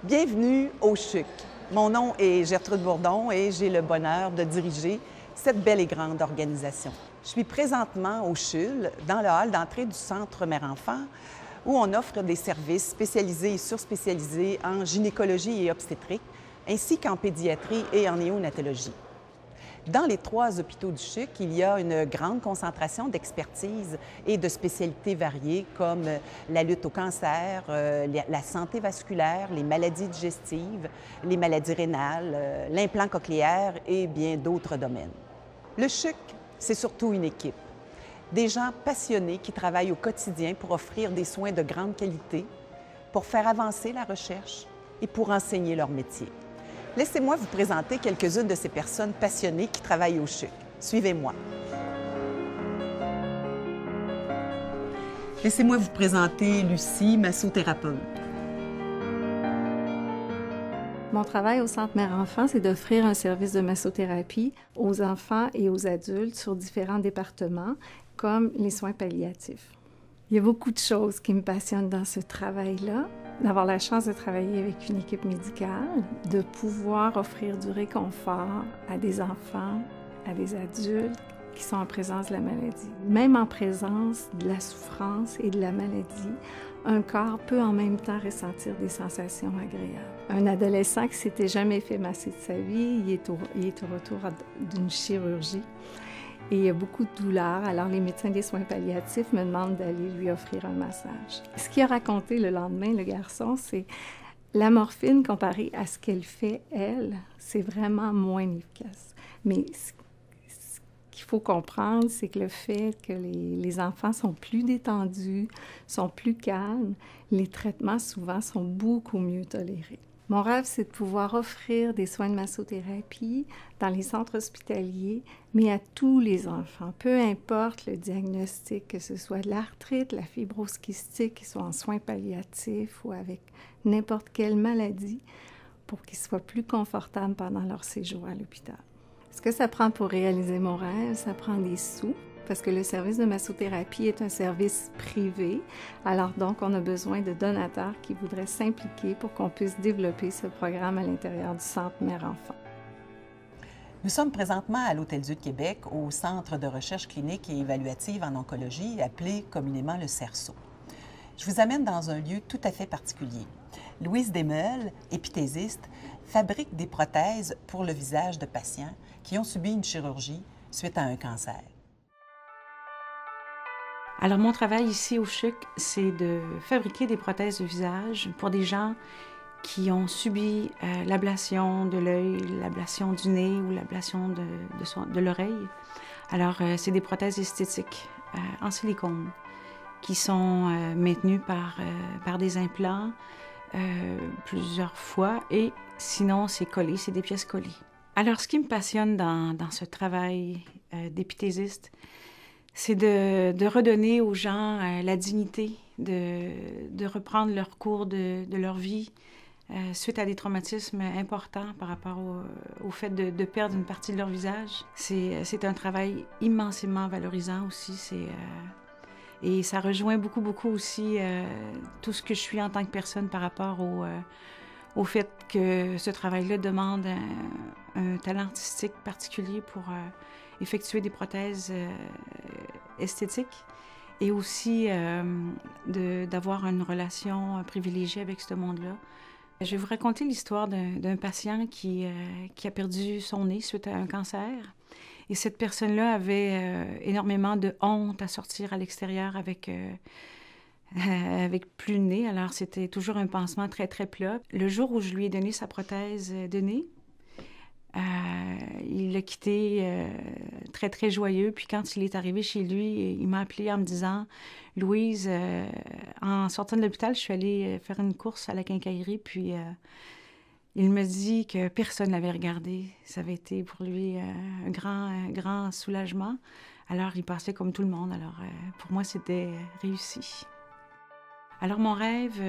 Bienvenue au CHUC. Mon nom est Gertrude Bourdon et j'ai le bonheur de diriger cette belle et grande organisation. Je suis présentement au CHUL, dans le hall d'entrée du Centre Mère-Enfant, où on offre des services spécialisés et surspécialisés en gynécologie et obstétrique, ainsi qu'en pédiatrie et en néonatologie. Dans les 3 hôpitaux du CHUC, il y a une grande concentration d'expertise et de spécialités variées comme la lutte au cancer, la santé vasculaire, les maladies digestives, les maladies rénales, l'implant cochléaire et bien d'autres domaines. Le CHUC, c'est surtout une équipe. Des gens passionnés qui travaillent au quotidien pour offrir des soins de grande qualité, pour faire avancer la recherche et pour enseigner leur métier. Laissez-moi vous présenter quelques-unes de ces personnes passionnées qui travaillent au CHUC. Suivez-moi. Laissez-moi vous présenter Lucie, massothérapeute. Mon travail au Centre Mère-Enfant, c'est d'offrir un service de massothérapie aux enfants et aux adultes sur différents départements, comme les soins palliatifs. Il y a beaucoup de choses qui me passionnent dans ce travail-là. D'avoir la chance de travailler avec une équipe médicale, de pouvoir offrir du réconfort à des enfants, à des adultes qui sont en présence de la maladie. Même en présence de la souffrance et de la maladie, un corps peut en même temps ressentir des sensations agréables. Un adolescent qui s'était jamais fait masser de sa vie, il est au retour d'une chirurgie. Et il y a beaucoup de douleur, alors les médecins des soins palliatifs me demandent d'aller lui offrir un massage. Ce qu'il a raconté le lendemain, le garçon, c'est la morphine comparée à ce qu'elle fait, elle, c'est vraiment moins efficace. Mais ce qu'il faut comprendre, c'est que le fait que les enfants sont plus détendus, sont plus calmes, les traitements souvent sont beaucoup mieux tolérés. Mon rêve, c'est de pouvoir offrir des soins de massothérapie dans les centres hospitaliers, mais à tous les enfants, peu importe le diagnostic, que ce soit de l'arthrite, la fibrose kystique, qu'ils soient en soins palliatifs ou avec n'importe quelle maladie, pour qu'ils soient plus confortables pendant leur séjour à l'hôpital. Ce que ça prend pour réaliser mon rêve, ça prend des sous, parce que le service de massothérapie est un service privé. Alors donc, on a besoin de donateurs qui voudraient s'impliquer pour qu'on puisse développer ce programme à l'intérieur du Centre Mère-Enfant. Nous sommes présentement à l'Hôtel-Dieu de Québec, au Centre de recherche clinique et évaluative en oncologie, appelé communément le CERSO. Je vous amène dans un lieu tout à fait particulier. Louise Desmeules, épithésiste, fabrique des prothèses pour le visage de patients qui ont subi une chirurgie suite à un cancer. Alors, mon travail ici au CHUC, c'est de fabriquer des prothèses de visage pour des gens qui ont subi l'ablation de l'œil, l'ablation du nez ou l'ablation de l'oreille. Alors, c'est des prothèses esthétiques en silicone qui sont maintenues par des implants plusieurs fois et sinon, c'est collé, c'est des pièces collées. Alors, ce qui me passionne dans ce travail d'épithésiste, c'est de redonner aux gens la dignité, de reprendre leur cours de leur vie suite à des traumatismes importants par rapport au fait de perdre une partie de leur visage. C'est un travail immensément valorisant aussi. Et ça rejoint beaucoup aussi tout ce que je suis en tant que personne par rapport au fait que ce travail-là demande un talent artistique particulier pour effectuer des prothèses esthétiques et aussi d'avoir une relation privilégiée avec ce monde-là. Je vais vous raconter l'histoire d'un patient qui a perdu son nez suite à un cancer. Et cette personne-là avait énormément de honte à sortir à l'extérieur avec plus de nez. Alors, c'était toujours un pansement très plat. Le jour où je lui ai donné sa prothèse de nez, il l'a quitté très joyeux. Puis quand il est arrivé chez lui, il m'a appelé en me disant « Louise, en sortant de l'hôpital, je suis allée faire une course à la quincaillerie, puis il me dit que personne ne l'avait regardé. Ça avait été pour lui un grand soulagement. Alors, il passait comme tout le monde. Alors, pour moi, c'était réussi. Alors, mon rêve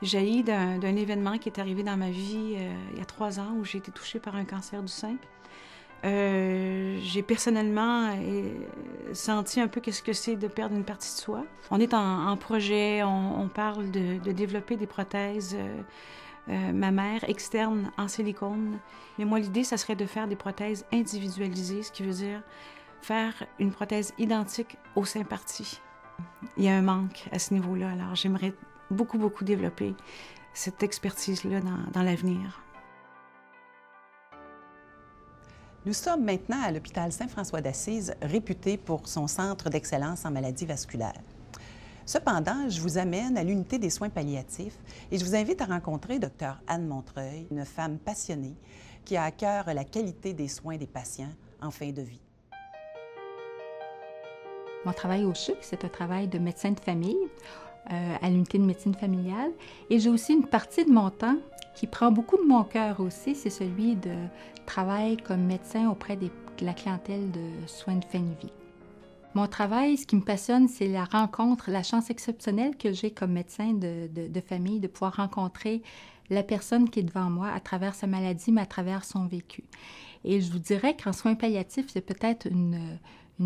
jaillit d'un événement qui est arrivé dans ma vie il y a 3 ans où j'ai été touchée par un cancer du sein. J'ai personnellement senti un peu qu'est-ce que c'est de perdre une partie de soi. On est en projet, on parle de développer des prothèses mammaires externes en silicone. Mais moi, l'idée, ça serait de faire des prothèses individualisées, ce qui veut dire faire une prothèse identique au sein parti. Il y a un manque à ce niveau-là, alors j'aimerais beaucoup, beaucoup développer cette expertise-là dans l'avenir. Nous sommes maintenant à l'hôpital Saint-François d'Assise, réputé pour son centre d'excellence en maladies vasculaires. Cependant, je vous amène à l'unité des soins palliatifs et je vous invite à rencontrer Dr Anne Montreuil, une femme passionnée qui a à cœur la qualité des soins des patients en fin de vie. Mon travail au CHUC, c'est un travail de médecin de famille à l'unité de médecine familiale. Et j'ai aussi une partie de mon temps qui prend beaucoup de mon cœur aussi, c'est celui de travail comme médecin auprès de la clientèle de soins de fin de vie. Mon travail, ce qui me passionne, c'est la rencontre, la chance exceptionnelle que j'ai comme médecin de famille de pouvoir rencontrer la personne qui est devant moi à travers sa maladie, mais à travers son vécu. Et je vous dirais qu'en soins palliatifs, c'est peut-être une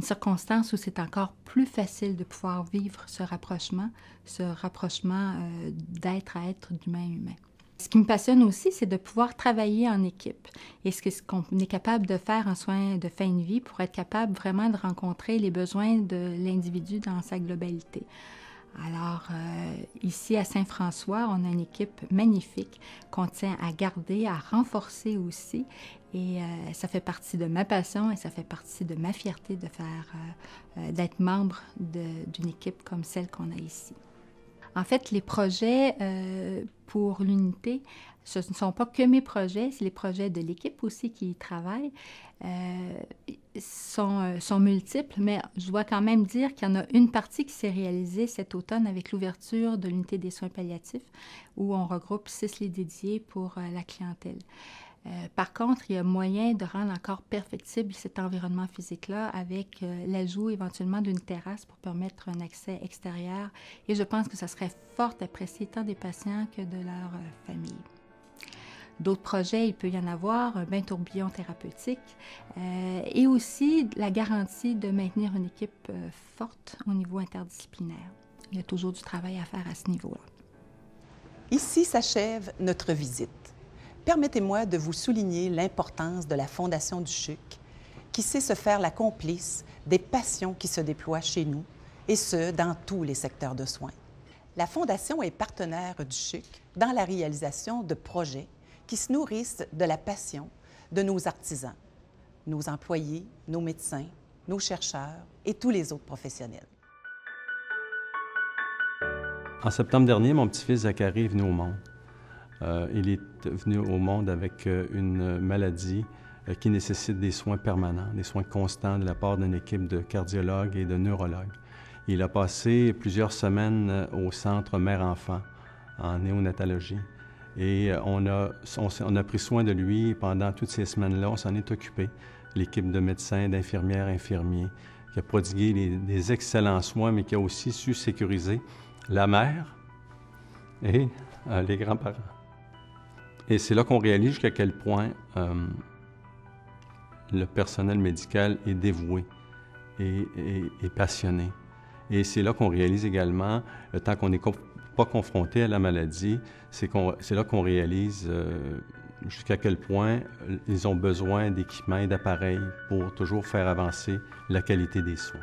circonstance où c'est encore plus facile de pouvoir vivre ce rapprochement d'être à être, d'humain à humain. Ce qui me passionne aussi, c'est de pouvoir travailler en équipe. Et ce qu'on est capable de faire en soins de fin de vie pour être capable vraiment de rencontrer les besoins de l'individu dans sa globalité. Alors, ici à Saint-François, on a une équipe magnifique qu'on tient à garder, à renforcer aussi. Et ça fait partie de ma passion et ça fait partie de ma fierté d'être membre d'une équipe comme celle qu'on a ici. En fait, les projets pour l'unité, ce ne sont pas que mes projets, c'est les projets de l'équipe aussi qui y travaille, sont multiples, mais je dois quand même dire qu'il y en a une partie qui s'est réalisée cet automne avec l'ouverture de l'unité des soins palliatifs, où on regroupe 6 lits dédiés pour la clientèle. Par contre, il y a moyen de rendre encore perfectible cet environnement physique-là avec l'ajout éventuellement d'une terrasse pour permettre un accès extérieur. Et je pense que ça serait fort apprécié tant des patients que de leur famille. D'autres projets, il peut y en avoir, un bain tourbillon thérapeutique et aussi la garantie de maintenir une équipe forte au niveau interdisciplinaire. Il y a toujours du travail à faire à ce niveau-là. Ici s'achève notre visite. Permettez-moi de vous souligner l'importance de la Fondation du CHUC, qui sait se faire la complice des passions qui se déploient chez nous, et ce, dans tous les secteurs de soins. La Fondation est partenaire du CHUC dans la réalisation de projets qui se nourrissent de la passion de nos artisans, nos employés, nos médecins, nos chercheurs et tous les autres professionnels. En septembre dernier, mon petit-fils Zachary est venu au monde. Il est venu au monde avec une maladie qui nécessite des soins permanents, des soins constants de la part d'une équipe de cardiologues et de neurologues. Il a passé plusieurs semaines au centre mère-enfant en néonatologie et on a pris soin de lui pendant toutes ces semaines-là. On s'en est occupé, l'équipe de médecins, d'infirmières, infirmiers, qui a prodigué des excellents soins, mais qui a aussi su sécuriser la mère et les grands-parents. Et c'est là qu'on réalise jusqu'à quel point le personnel médical est dévoué et passionné. Et c'est là qu'on réalise également, tant qu'on n'est pas confronté à la maladie, c'est là qu'on réalise jusqu'à quel point ils ont besoin d'équipements et d'appareils pour toujours faire avancer la qualité des soins.